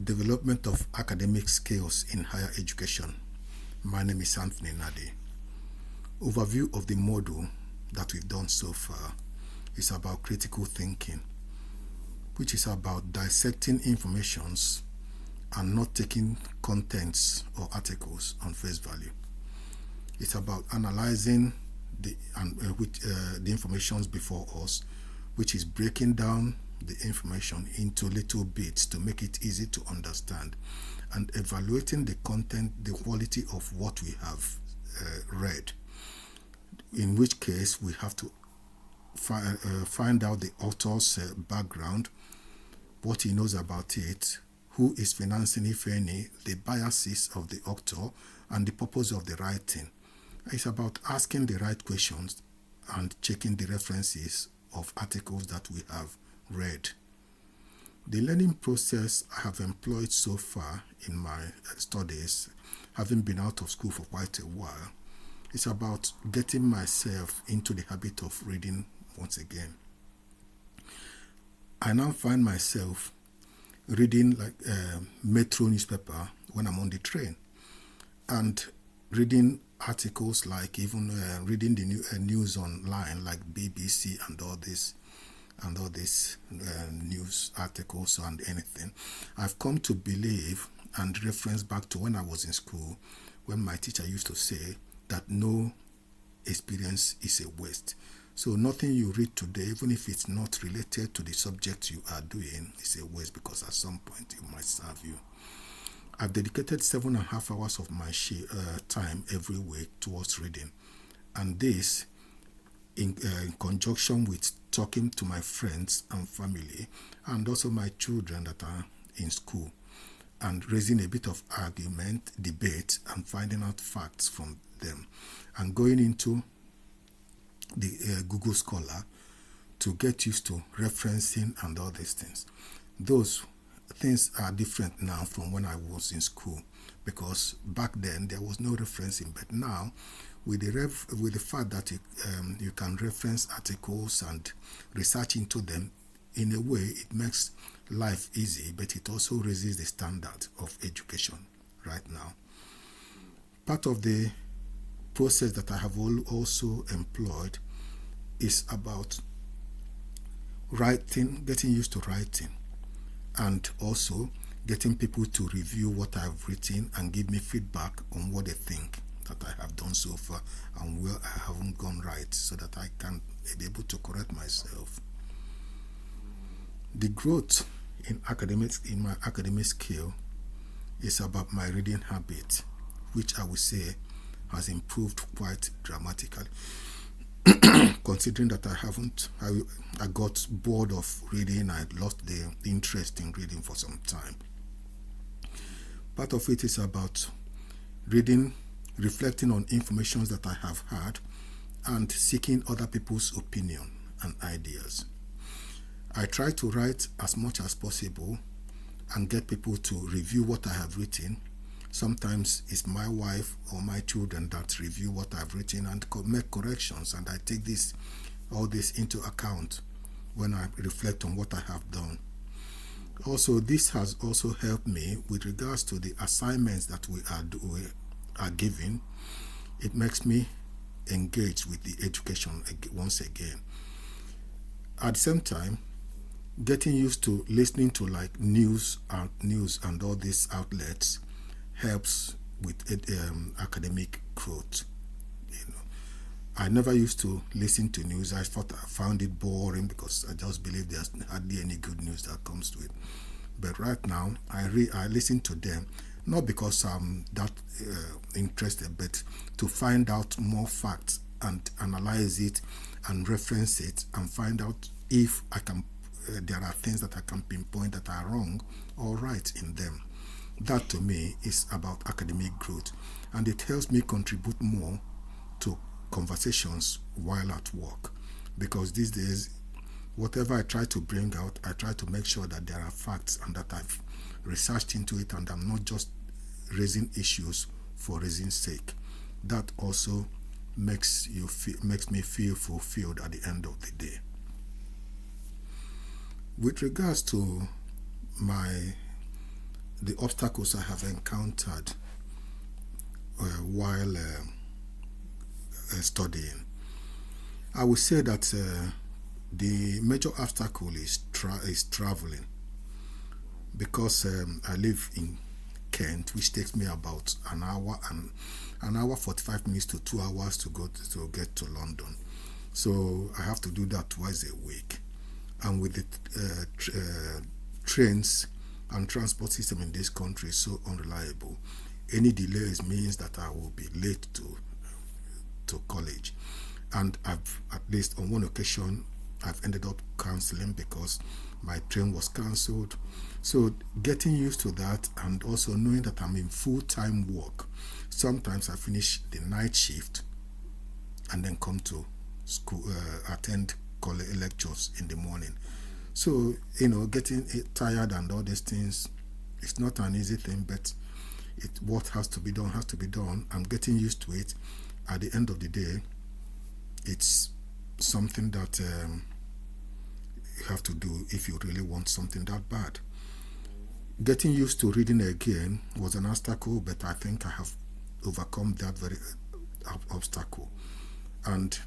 Development of academic skills in higher education. My name is Nnadi. Overview of the module that we've done so far is about critical thinking, which is about dissecting informations and not taking contents or articles on face value. It's about analyzing the informations before us, which is breaking down the information into little bits to make it easy to understand, and evaluating the content, the quality of what we have read, in which case we have to find out the author's background, what he knows about it, who is financing, if any, the biases of the author, and the purpose of the writing. It's about asking the right questions and checking the references of articles that we have read. The learning process I have employed so far in my studies, having been out of school for quite a while, is about getting myself into the habit of reading once again. I now find myself reading like Metro newspaper when I'm on the train, and reading articles, like even reading the news online like BBC and all these news articles and anything. I've come to believe and reference back to when I was in school, when my teacher used to say that no experience is a waste. So nothing you read today, even if it's not related to the subject you are doing, is a waste, because at some point it might serve you. I've dedicated 7.5 hours of my time every week towards reading, and this in conjunction with talking to my friends and family, and also my children that are in school, and raising a bit of argument, debate, and finding out facts from them, and going into the Google Scholar to get used to referencing and all these things. Those things are different now from when I was in school, because back then there was no referencing, but now with the fact that you can reference articles and research into them, in a way it makes life easy, but it also raises the standard of education right now. Part of the process that I have also employed is about writing, getting used to writing, and also getting people to review what I've written and give me feedback on what they think that I have done so far and where I haven't gone right, so that I can be able to correct myself. The growth in my academic skill is about my reading habit, which I would say has improved quite dramatically. Considering that I got bored of reading, I lost the interest in reading for some time. Part of it is about reading, reflecting on information that I have had, and seeking other people's opinion and ideas. I try to write as much as possible and get people to review what I have written. Sometimes it's my wife or my children that review what I've written and make corrections, and I take all this into account when I reflect on what I have done. Also, this has also helped me with regards to the assignments that we are given. It makes me engage with the education once again. At the same time, getting used to listening to like news and all these outlets helps with academic growth. I never used to listen to news. I found it boring, because I just believe there's hardly any good news that comes to it. But right now, I listen to them, not because I'm that interested, but to find out more facts and analyze it and reference it and find out if I can. There are things that I can pinpoint that are wrong or right in them. That to me is about academic growth, and it helps me contribute more to conversations while at work, because these days whatever I try to bring out, I try to make sure that there are facts and that I've researched into it, and I'm not just raising issues for raising sake. That also makes me feel fulfilled at the end of the day. With regards to the obstacles I have encountered while studying. I would say that the major obstacle is traveling, because I live in Kent, which takes me about an hour 45 minutes to 2 hours to get to London. So I have to do that twice a week. And with the trains and transport system in this country is so unreliable, any delays means that I will be late to college. And I've, at least on one occasion, I've ended up cancelling because my train was cancelled. So getting used to that, and also knowing that I'm in full-time work, sometimes I finish the night shift and then come to school, attend college lectures in the morning. So, getting tired and all these things, it's not an easy thing, but what has to be done has to be done. I'm getting used to it. At the end of the day, it's something that you have to do if you really want something that bad. Getting used to reading again was an obstacle, but I think I have overcome that very obstacle. And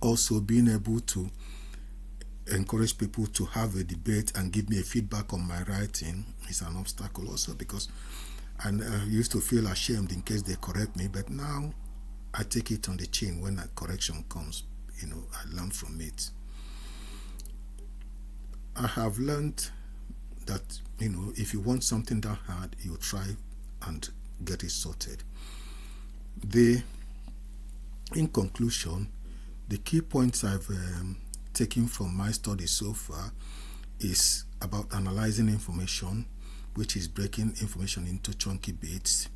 also being able to encourage people to have a debate and give me a feedback on my writing is an obstacle also, because I used to feel ashamed in case they correct me, but now I take it on the chin when a correction comes. I learn from it. I have learned that, if you want something that hard, you try and get it sorted. In conclusion, the key points I've taken from my study so far is about analyzing information, which is breaking information into chunky bits,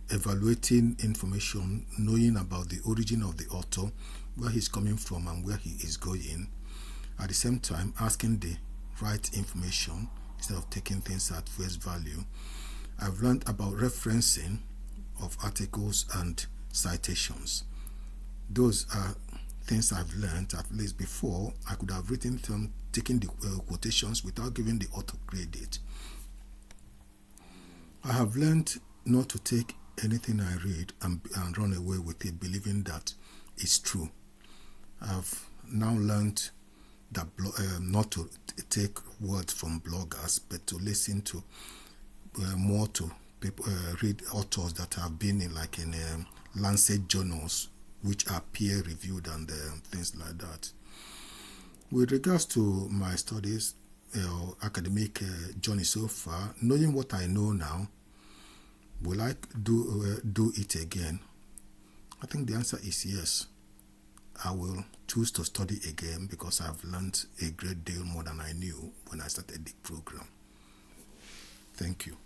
evaluating information, knowing about the origin of the author, where he's coming from and where he is going. At the same time, asking the right information instead of taking things at face value. I've learned about referencing of articles and citations. Those are things I've learned. At least before, I could have written them, taking the quotations without giving the author credit. I have learned not to take anything I read and run away with it, believing that it's true. I've now learned that not to take words from bloggers, but to listen to more to people, read authors that have been in Lancet journals, which are peer reviewed and things like that. With regards to my studies, academic journey so far, knowing what I know now, will I do it again? I think the answer is yes. I will choose to study again because I've learned a great deal more than I knew when I started the program. Thank you.